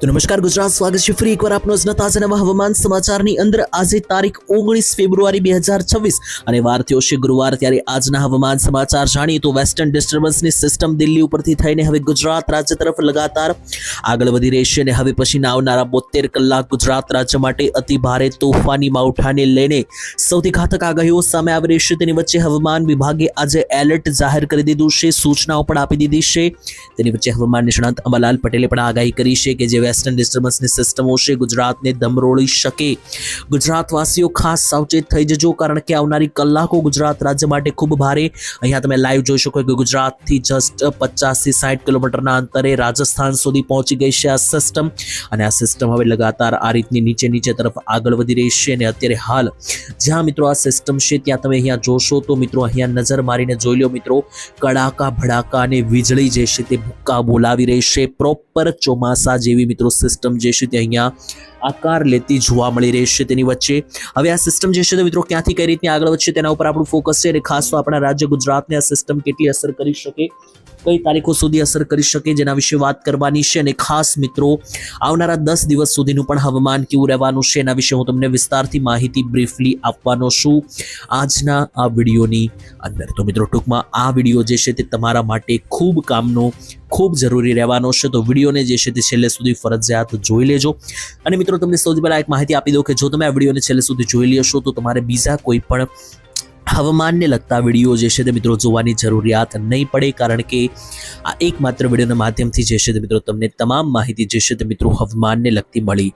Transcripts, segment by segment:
તો નમસ્કાર ગુજરાત, સ્વાગત છે ફરી એકવાર આપનો આજના તાજા નવા હવામાન સમાચારની અંદર. આજે તારીખ 19 ફેબ્રુઆરી 2026 અને વાર થયો છે ગુરુવાર. ત્યારે આજના હવામાન સમાચાર જાણીએ તો વેસ્ટર્ન ડિસ્ટર્બન્સની સિસ્ટમ દિલ્હી ઉપરથી થઈને હવે ગુજરાત રાજ્ય તરફ લગાતાર આગળ વધી રહી છે અને હવે પછીના આવનારા 72 કલાક ગુજરાત રાજ્ય માટે અતિ ભારે તોફાની માવઠાને લઈને સૌથી ઘાતક આગાહીઓ સામે આવી રહી છે. તેની વચ્ચે હવામાન વિભાગે આજે એલર્ટ જાહેર કરી દીધું છે, સૂચનાઓ પણ આપી દીધી છે. તેની વચ્ચે હવામાન નિષ્ણાત અંબાલાલ પટેલે પણ આગાહી કરી છે કે જે વેસ્ટર્ન ડિસ્ટર્બન્સની સિસ્ટમો છે ગુજરાતને દમરોળી શકે. ગુજરાતવાસીઓ ખાસ સાવચેત થઈ જજો, કારણ કે આવનારી કલાકો ગુજરાત રાજ્ય માટે ખૂબ ભારે. અહીંયા તમે લાઈવ જોઈ શકો કે ગુજરાતથી જસ્ટ 50 થી 60 કિલોમીટરના અંતરે રાજસ્થાન સુધી પહોંચી ગઈ છે આ સિસ્ટમ, અને આ સિસ્ટમ હવે લગાતાર આ રીતની નીચે તરફ આગળ વધી રહી છે. અને અત્યારે હાલ જ્યાં મિત્રો આ સિસ્ટમ છે ત્યાં તમે અહીંયા જોશો તો મિત્રો અહીંયા નજર મારીને જોઈ લો મિત્રો, કડાકા ભડાકા અને વીજળી જે છે તે ભૂક્કા બોલાવી રહી છે. પ્રોપર ચોમાસા જેવી મિત્રો સિસ્ટમ જે છે તે અહીંયા આકાર લેતી જોવા મળી રહી છે. તેની વચ્ચે હવે આ સિસ્ટમ જે છે તો મિત્રો ક્યાંથી કઈ રીતની આગળ વધશે તેના ઉપર આપણું ફોકસ છે. અને ખાસ તો આપણા રાજ્ય ગુજરાતને આ સિસ્ટમ કેટલી અસર કરી શકે, કઈ તારીખો સુધી અસર કરી શકે, જેના વિશે વાત કરવાની છે. અને ખાસ મિત્રો આવનારા 10 દિવસ સુધીનું પણ હવામાન કેવું રહેવાનું છે એના વિશે હું તમને વિસ્તારથી માહિતી બ્રીફલી આપવાનો છું આજના આ વિડીયોની અંદર. તો મિત્રો ટૂંકમાં આ વિડીયો જે છે તે તમારા માટે ખૂબ કામનો, ખૂબ જરૂરી રહેવાનો છે. તો વિડીયોને જે છે તે છેલ્લે સુધી ફરજિયાત જોઈ લેજો. અને મિત્રો તમને સૌથી પહેલા એક માહિતી આપી દઉં કે જો તમે આ વિડીયોને છેલ્લે સુધી જોઈ લેશો તો તમારે બીજા કોઈ પણ હવામાનને લગતા વિડીયો જે છે તે મિત્રો જોવાની જરૂરિયાત નહીં પડે, કારણ કે આ એકમાત્ર વિડીયોના માધ્યમથી જે છે તે મિત્રો તમને તમામ માહિતી જે છે તે મિત્રો હવામાનને લગતી મળી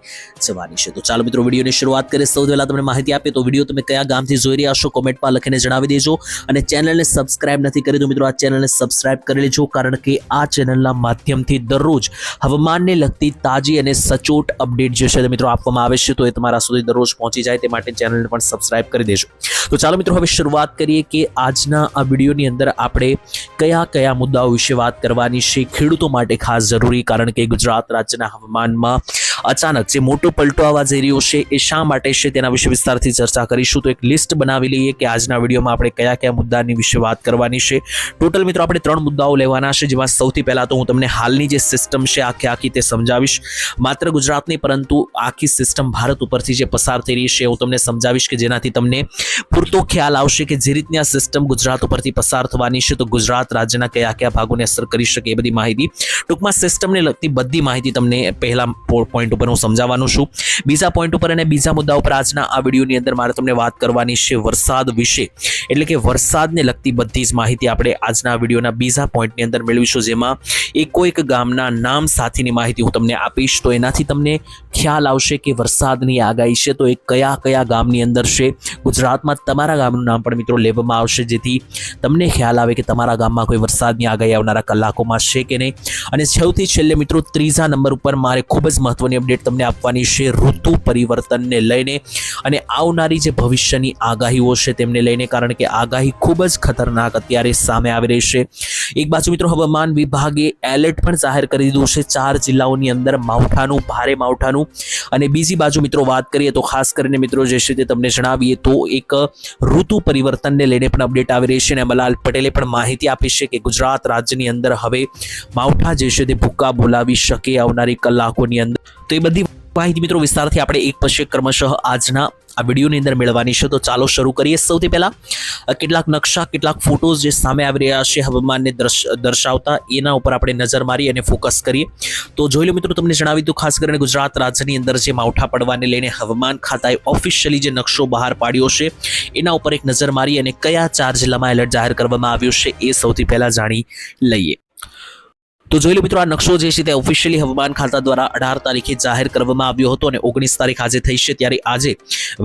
જવાની છે. તો ચાલો મિત્રો વિડીયોની શરૂઆત કરીએ. સૌથી પહેલા તમને માહિતી આપીએ તો વિડીયો તમે કયા ગામથી જોઈ રહ્યા છો કોમેન્ટમાં લખીને જણાવી દેજો. અને ચેનલને સબસ્ક્રાઇબ નથી કરી તો મિત્રો આ ચેનલને સબસ્ક્રાઇબ કરી લેજો, કારણ કે આ ચેનલના માધ્યમથી દરરોજ હવામાનને લગતી તાજી અને સચોટ અપડેટ જે છે તે મિત્રો આપવામાં આવે છે, તો એ તમારા સુધી દરરોજ પહોંચી જાય તે માટે ચેનલને પણ સબસ્ક્રાઇબ કરી દેજો. તો ચાલો મિત્રો હવે શરૂઆત કરીએ કે આજના આ વિડીયોની અંદર આપણે કયા કયા મુદ્દાઓ વિશે વાત કરવાની છે ખેડૂતો માટે ખાસ જરૂરી, કારણ કે ગુજરાત રાજ્યના હવામાનમાં અચાનક જે મોટો પલટો આવવા જઈ રહ્યો છે એ શા માટે છે તેના વિશે વિસ્તારથી ચર્ચા કરીશું. તો એક લિસ્ટ બનાવી લઈએ કે આજના વિડીયોમાં આપણે કયા કયા મુદ્દાની વિશે વાત કરવાની છે. ટોટલ મિત્રો આપણે 3 મુદ્દાઓ લેવાના છે, જેમાં સૌથી પહેલા તો હું તમને હાલની જે સિસ્ટમ છે આખી તે સમજાવીશ. માત્ર ગુજરાત નહીં પરંતુ આખી સિસ્ટમ ભારત ઉપરથી જે પસાર થઈ રહી છે હું તમને સમજાવીશ કે જેનાથી તમને પૂરતો ખ્યાલ આવશે કે જે રીતની આ સિસ્ટમ ગુજરાત ઉપરથી પસાર થવાની છે તો ગુજરાત રાજ્યના કયા કયા ભાગોને અસર કરી શકે એ બધી માહિતી, ટૂંકમાં સિસ્ટમને લગતી બધી માહિતી તમને પહેલા પોઈન્ટ ઉપર હું સમજાવવાનું છું. બીજા પોઈન્ટ ઉપર અને બીજા મુદ્દા ઉપર આજના આ વિડીયોની અંદર મારે તમને વાત કરવાની છે વરસાદ વિશે, એટલે કે વરસાદને લગતી બધી જ માહિતી આપણે આજના વિડીયોના બીજા પોઈન્ટની અંદર મેળવીશું, જેમાં એક ગામના નામ સાથેની માહિતી હું તમને આપીશ. તો એનાથી તમને ખ્યાલ આવશે કે વરસાદની આગાહી છે તો એ કયા કયા ગામની અંદર છે. ગુજરાતમાં તમારા ગામનું નામ પણ મિત્રો લેવામાં આવશે, જેથી તમને ખ્યાલ આવે કે તમારા ગામમાં કોઈ વરસાદની આગાહી આવનારા કલાકોમાં છે કે નહીં. અને સૌથી છેલ્લે મિત્રો ત્રીજા નંબર ઉપર મારે ખૂબ જ મહત્વની અપડેટ તમને આપવાની છે ઋતુ પરિવર્તનને લઈને અને આવનારી જે ભવિષ્યની આગાહીઓ છે તેમને લઈને, કારણ કે આગાહી ખૂબ જ ખતરનાક અત્યારે સામે આવી રહી છે. એક બાજુ મિત્રો હવામાન વિભાગે એલર્ટ પણ જાહેર કરી દીધું છે 4 જિલ્લાઓની અંદર માવઠાનું, ભારે માવઠાનું. અને બીજી બાજુ મિત્રો વાત કરીએ તો ખાસ કરીને મિત્રો જે છે તે તમને જણાવીએ તો એક ઋતુ પરિવર્તનને લઈને પણ અપડેટ આવી રહી છે. અને અંબાલાલ પટેલે પણ માહિતી આપી છે કે ગુજરાત રાજ્યની અંદર હવે માવઠા જે છે તે ભૂક્કા બોલાવી શકે આવનારી કલાકોની અંદર. તો એ બધી માહિતી મિત્રો વિસ્તારથી આપણે એક પછી એક ક્રમશઃ આજના આ વિડીયોની અંદર મેળવવાની છે. તો ચાલો શરૂ કરીએ. સૌથી પહેલા કેટલાક નકશા, કેટલાક ફોટોઝ જે સામે આવી રહ્યા છે હવામાનને દર્શાવતા, એના ઉપર આપણે નજર મારી અને ફોકસ કરીએ. તો જોઈ લો મિત્રો, તમને જણાવી દઉં ખાસ કરીને ગુજરાત રાજ્યની અંદર જે માવઠા પડવાને લઈને હવામાન ખાતાએ ઓફિશિયલી જે નકશો બહાર પાડ્યો છે એના ઉપર એક નજર મારી અને કયા 4 જિલ્લામાં એલર્ટ જાહેર કરવામાં આવ્યું છે એ સૌથી પહેલા જાણી લઈએ. તો જોઈ લો મિત્રો, આ નકશો જે છે તે ઓફિશિયલી હવામાન ખાતા દ્વારા 18 તારીખે જાહેર કરવામાં આવ્યો હતો અને 19 તારીખ આજે થઈ છે. ત્યારે આજે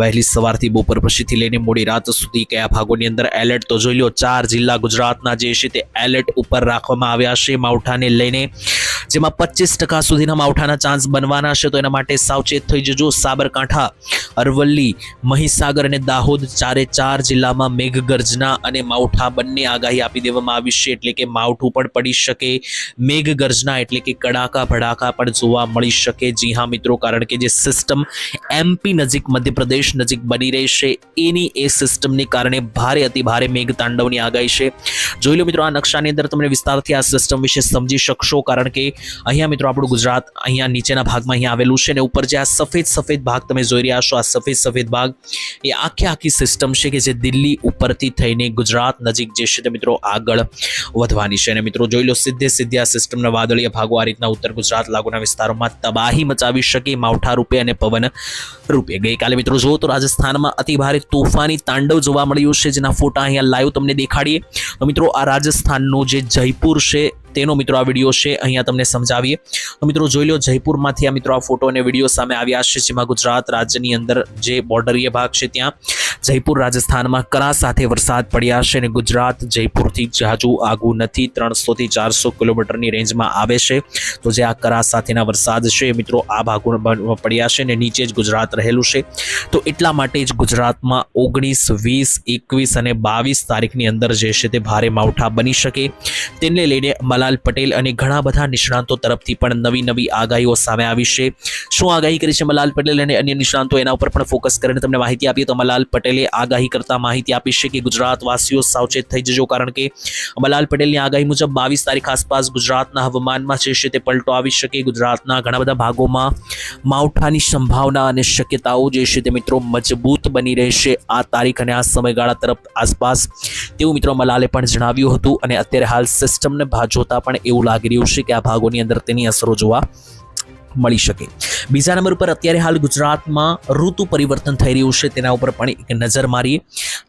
વહેલી સવારથી બપોર પછીથી લઈને મોડી રાત સુધી કયા ભાગોની અંદર એલર્ટ, તો જોઈ લો 4 જિલ્લા ગુજરાતના જે છે તે એલર્ટ ઉપર રાખવામાં આવ્યા છે માવઠાને લઈને, જેમાં 25% સુધીના માવઠાના ચાન્સ બનવાના છે. તો એના માટે સાવચેત થઈ જજો. સાબરકાંઠા, અરવલ્લી, મહીસાગર અને દાહોદ 4 જિલ્લામાં મેઘગર્જના અને માવઠા બંને આગાહી આપી દેવામાં આવી છે, એટલે કે માવઠું પણ પડી શકે, મેઘગર્જના એટલે કે કડાકા ભડાકા પણ જોવા મળી શકે. જી હા મિત્રો, કારણ કે જે સિસ્ટમ એમપી નજીક, મધ્યપ્રદેશ નજીક બની રહી છે એની એ સિસ્ટમને કારણે ભારે અતિ ભારે મેઘતાંડવની આગાહી છે. જોઈ લો મિત્રો, આ નકશાની અંદર તમને વિસ્તારથી આ સિસ્ટમ વિશે સમજી શકશો, કારણ કે અહીંયા મિત્રો આપણું ગુજરાત અહીંયા નીચેના ભાગમાં અહીંયા આવેલું છે, અને ઉપર જે આ સફેદ ભાગ તમે જોઈ રહ્યા છો, આ સફેદ ભાગ એ આખી સિસ્ટમ છે કે જે દિલ્હી ઉપરથી થઈને ગુજરાત નજીક જે છે તે મિત્રો આગળ વધવાની છે. અને મિત્રો જોઈ લો, સીધે આ સિસ્ટમના વાદળીય ભાગો આ રીતના ઉત્તર ગુજરાત લાગુના વિસ્તારોમાં તબાહી મચાવી શકે માવઠા રૂપે અને પવન રૂપે. ગઈકાલે મિત્રો જુઓ તો રાજસ્થાનમાં અતિ ભારે તોફાની તાંડવ જોવા મળ્યું છે, જેના ફોટા અહીંયા લાઈવ તમને દેખાડીએ. તો મિત્રો આ રાજસ્થાનનો જે જયપુર છે તેનો મિત્રો આ વિડીયો છે, અહીંયા તમને સમજાવીએ. તો મિત્રો જોઈ લો, જયપુરમાંથી આ મિત્રો આ ફોટો અને વિડીયો સામે આવ્યા છે, જેમાં ગુજરાત રાજ્યની અંદર જે બોર્ડરીય ભાગ છે ત્યાં જયપુર રાજસ્થાનમાં કરા સાથે વરસાદ પડ્યા છે, અને ગુજરાત જયપુરથી જાજુ આગું નથી, 300 થી 400 કિલોમીટરની રેન્જમાં આવે છે. તો જે આ કરા સાથેના વરસાદ છે મિત્રો આ ભાગોમાં પડ્યા છે, અને નીચે જ ગુજરાત રહેલું છે. તો એટલા માટે જ ગુજરાતમાં 19, 20, 21 અને 22 તારીખની અંદર જે છે તે ભારે માવઠા બની શકે. તેને લઈને મલાલ પટેલ અને ઘણા બધા નિષ્ણાંતો તરફથી પણ નવી આગાહીઓ સામે આવી છે. શું આગાહી કરી છે મલાલ પટેલ અને અન્ય નિષ્ણાંતો, એના ઉપર પણ ફોકસ કરીને તમને માહિતી આપીએ. તો મલાલ પટેલે આગાહી કરતા માહિતી આપી છે કે ગુજરાતવાસીઓ સાવચેત થઈ જજો, કારણ કે મલાલ પટેલની આગાહી મુજબ 22 તારીખ આસપાસ ગુજરાતના હવામાનમાં જે છે તે પલટો આવી શકે. ગુજરાતના ઘણા બધા ભાગોમાં માવઠાની સંભાવના અને શક્યતાઓ જે છે તે મિત્રો મજબૂત બની રહેશે આ તારીખ અને આ સમયગાળા તરફ આસપાસ, તેવું મિત્રો મલાલે પણ જણાવ્યું હતું. અને અત્યારે હાલ સિસ્ટમને જોતા પણ એવું લાગી રહ્યું છે કે આ ભાગોની અંદર તેની અસરો જોવા મળી શકે. બીજા નંબર ઉપર અત્યારે હાલ ગુજરાતમાં ઋતુ પરિવર્તન થઈ રહ્યું છે, તેના ઉપર પણ એક નજર મારીએ,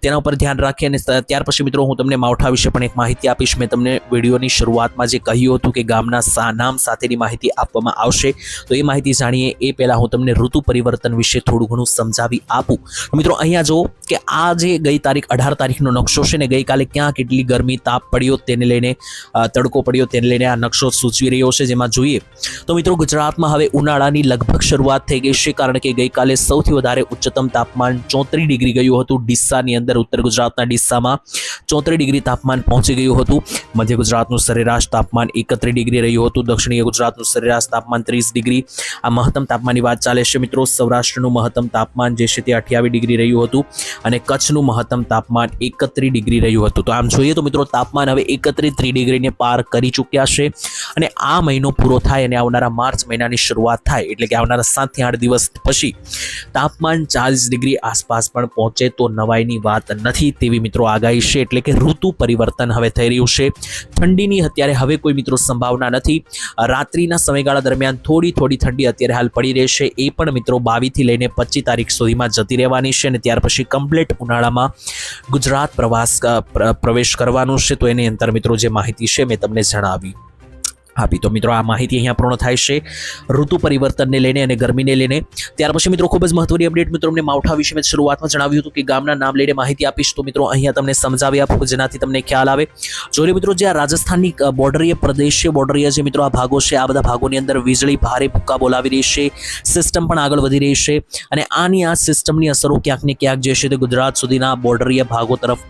તેના ઉપર ધ્યાન રાખીએ. અને ત્યાર પછી મિત્રો હું તમને માવઠા વિશે પણ એક માહિતી આપીશ. મેં તમને વિડીયોની શરૂઆતમાં જે કહ્યું હતું કે ગામના નામ સાથેની માહિતી આપવામાં આવશે, તો એ માહિતી જાણીએ એ પહેલાં હું તમને ઋતુ પરિવર્તન વિશે થોડું ઘણું સમજાવી આપું. મિત્રો અહીંયા જુઓ કે આ જે ગઈ તારીખ 18 તારીખનો નકશો છે, ને ગઈકાલે ક્યાં કેટલી ગરમી તાપ પડ્યો તેને લઈને, તડકો પડ્યો તેને લઈને આ નકશો સૂચવી રહ્યો છે. જેમાં જોઈએ તો મિત્રો ગુજરાતમાં હવે ઉનાળાની લગભગ શરૂઆત થઈ ગઈ છે, કારણ કે ગઈકાલે સૌથી વધારે ઉચ્ચતમ તાપમાન 34 ડિગ્રી ગયું હતું ડીસાની અંદર. ઉત્તર ગુજરાતના ડીસામાં 34 ડિગ્રી તાપમાન પહોંચી ગયું હતું. મધ્ય ગુજરાતનું સરેરાશ તાપમાન 31 ડિગ્રી રહ્યું હતું. દક્ષિણીય ગુજરાતનું સરેરાશ તાપમાન 30 ડિગ્રી. આ મહત્તમ તાપમાનની વાત ચાલે છે મિત્રો. સૌરાષ્ટ્રનું મહત્તમ તાપમાન જે છે તે 28 ડિગ્રી રહ્યું હતું, અને કચ્છનું મહત્તમ તાપમાન 31 ડિગ્રી રહ્યું હતું. તો આમ જોઈએ તો મિત્રો તાપમાન હવે 31 ડિગ્રીને પાર કરી ચૂક્યા છે. અને આ મહિનો પૂરો થાય અને આવનારા માર્ચ મહિનાની શરૂઆત થાય, એટલે કે આવનારા 7 થી 8 દિવસ પછી તાપમાન 40 ડિગ્રી આસપાસ પણ પહોંચે તો નવાઈની વાત નથી, તેવી મિત્રો આગાહી છે. એટલે કે ઋતુ પરિવર્તન હવે થઈ રહ્યું છે. ઠંડીની અત્યારે હવે કોઈ મિત્રો સંભાવના નથી. રાત્રિના સમયગાળા દરમિયાન થોડી ઠંડી અત્યારે હાલ પડી રહેશે, એ પણ મિત્રો 22 થી લઈને 25 તારીખ સુધીમાં જતી રહેવાની છે. અને ત્યાર પછી કમ્પ્લીટ ઉનાળામાં ગુજરાત પ્રવેશ કરવાનું છે. તો એની અંદર મિત્રો જે માહિતી છે મેં તમને જણાવી આપી. તો મિત્રો આ માહિતી અહીંયા પૂર્ણ થાય છે ઋતુ પરિવર્તનને લઈને અને ગરમીને લઈને. ત્યાર પછી મિત્રો ખૂબ જ મહત્વની અપડેટ મિત્રો અમને માવઠા વિશે મેં શરૂઆતમાં જણાવ્યું હતું કે ગામના નામ લઈને માહિતી આપીશ. તો મિત્રો અહીંયા તમને સમજાવી આપું જેનાથી તમને ખ્યાલ આવે. જોઈ લો મિત્રો, જે આ રાજસ્થાનની બોર્ડરીય પ્રદેશ છે, બોર્ડરીય જે મિત્રો આ ભાગો છે, આ બધા ભાગોની અંદર વીજળી ભારે ભૂક્કા બોલાવી રહી છે. સિસ્ટમ પણ આગળ વધી રહી છે, અને આની આ સિસ્ટમની અસરો ક્યાંક ને ક્યાંક જે છે તે ગુજરાત સુધીના બોર્ડરીય ભાગો તરફ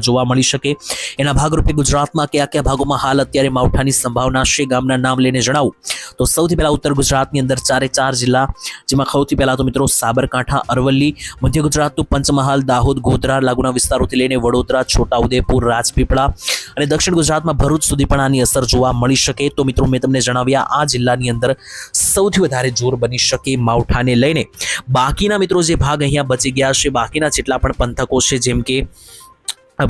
જોવા મળી શકે. એના ભાગરૂપે ગુજરાતમાં કયા ભાગોમાં હાલ અત્યારે માવઠાની સંભાવના છે, ગામના નામ લઈને જણાવું તો સૌથી પહેલા ઉત્તર ગુજરાતની અંદર 4 જિલ્લા, જેમાં સૌથી પહેલા તો મિત્રો સાબરકાંઠા, અરવલ્લી, મધ્ય ગુજરાતનું પંચમહાલ, દાહોદ, ગોધરા લાગુના વિસ્તારોથી લઈને વડોદરા, છોટાઉદેપુર, રાજપીપળા, અને દક્ષિણ ગુજરાતમાં ભરૂચ સુધી પણ આની અસર જોવા મળી શકે. તો મિત્રો મેં તમને જણાવ્યા આ જિલ્લાની અંદર સૌથી વધારે જોર બની શકે માવઠાને લઈને. બાકીના મિત્રો જે ભાગ અહીંયા બચી ગયા છે, બાકીના જેટલા પણ પંથકો છે, જેમ કે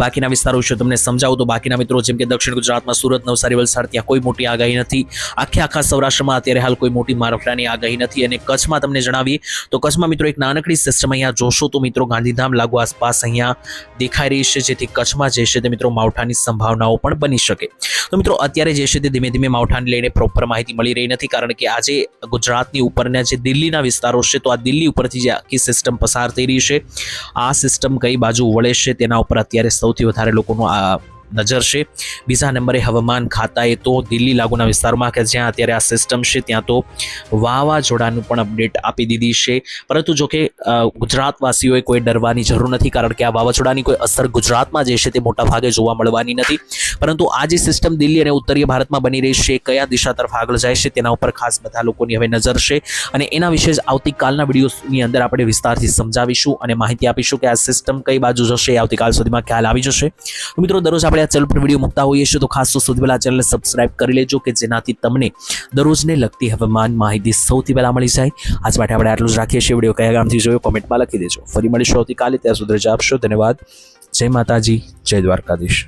બાકીના વિસ્તારો વિશે તમને સમજાવું તો બાકીના મિત્રો જેમ કે દક્ષિણ ગુજરાતમાં સુરત, નવસારી, વલસાડ ત્યાં કોઈ મોટી આગાહી નથી. આખા સૌરાષ્ટ્રમાં અત્યારે હાલ કોઈ મોટી માવઠાની આગાહી નથી. અને કચ્છમાં તમને જણાવીએ તો કચ્છમાં મિત્રો એક નાનકડી સિસ્ટમ અહીંયા જોશો તો મિત્રો ગાંધીધામ લાગુ આસપાસ અહીંયા દેખાઈ રહી છે, જેથી કચ્છમાં જે છે તે મિત્રો માવઠાની સંભાવનાઓ પણ બની શકે. તો મિત્રો અત્યારે જે છે તે ધીમે ધીમે માવઠાને લઈને પ્રોપર માહિતી મળી રહી નથી, કારણ કે આજે ગુજરાતની ઉપરના જે દિલ્હીના વિસ્તારો છે, તો આ દિલ્હી ઉપરથી જે આખી સિસ્ટમ પસાર થઈ રહી છે, આ સિસ્ટમ કઈ બાજુ વળે છે તેના ઉપર અત્યારે સૌથી વધારે લોકોનું આ નજર છે. બીજા નંબરે હવામાન ખાતાએ તો દિલ્હી લાગુના વિસ્તારમાં કે જ્યાં અત્યારે આ સિસ્ટમ છે ત્યાં તો વાવાઝોડાનું પણ અપડેટ આપી દીધી છે. પરંતુ જો કે ગુજરાતવાસીઓએ કોઈ ડરવાની જરૂર નથી, કારણ કે આ વાવાઝોડાની કોઈ અસર ગુજરાતમાં જે છે તે મોટા ભાગે જોવા મળવાની નથી. પરંતુ આ જે સિસ્ટમ દિલ્હી અને ઉત્તરીય ભારતમાં બની રહી છે, કયા દિશા તરફ આગળ જાય છે તેના ઉપર ખાસ બધા લોકોની હવે નજર છે. અને એના વિશે જ આવતીકાલના વિડીયોની અંદર આપણે વિસ્તારથી સમજાવીશું અને માહિતી આપીશું કે આ સિસ્ટમ કઈ બાજુ જશે. આવતીકાલ સુધીમાં ખ્યાલ આવી જશે. તો મિત્રો દરરોજ આપણે આપણે આ ચેનલ પર વિડીયો મૂકતા હોઈએ છીએ તો ખાસ તો સૌથી પહેલા આ ચેનલને સબસ્ક્રાઇબ કરી લેજો કે જેનાથી તમને દરરોજને લગતી હવામાન માહિતી સૌથી પહેલા મળી જાય. આજ માટે આપણે આટલું જ રાખીએ છીએ. વિડીયો કયા ગામથી જોયો કોમેન્ટમાં લખી દેજો. ફરી મળીશું આવતીકાલે. ત્યાં સુધી રજા આપશો. ધન્યવાદ. જય માતાજી, જય દ્વારકાધીશ.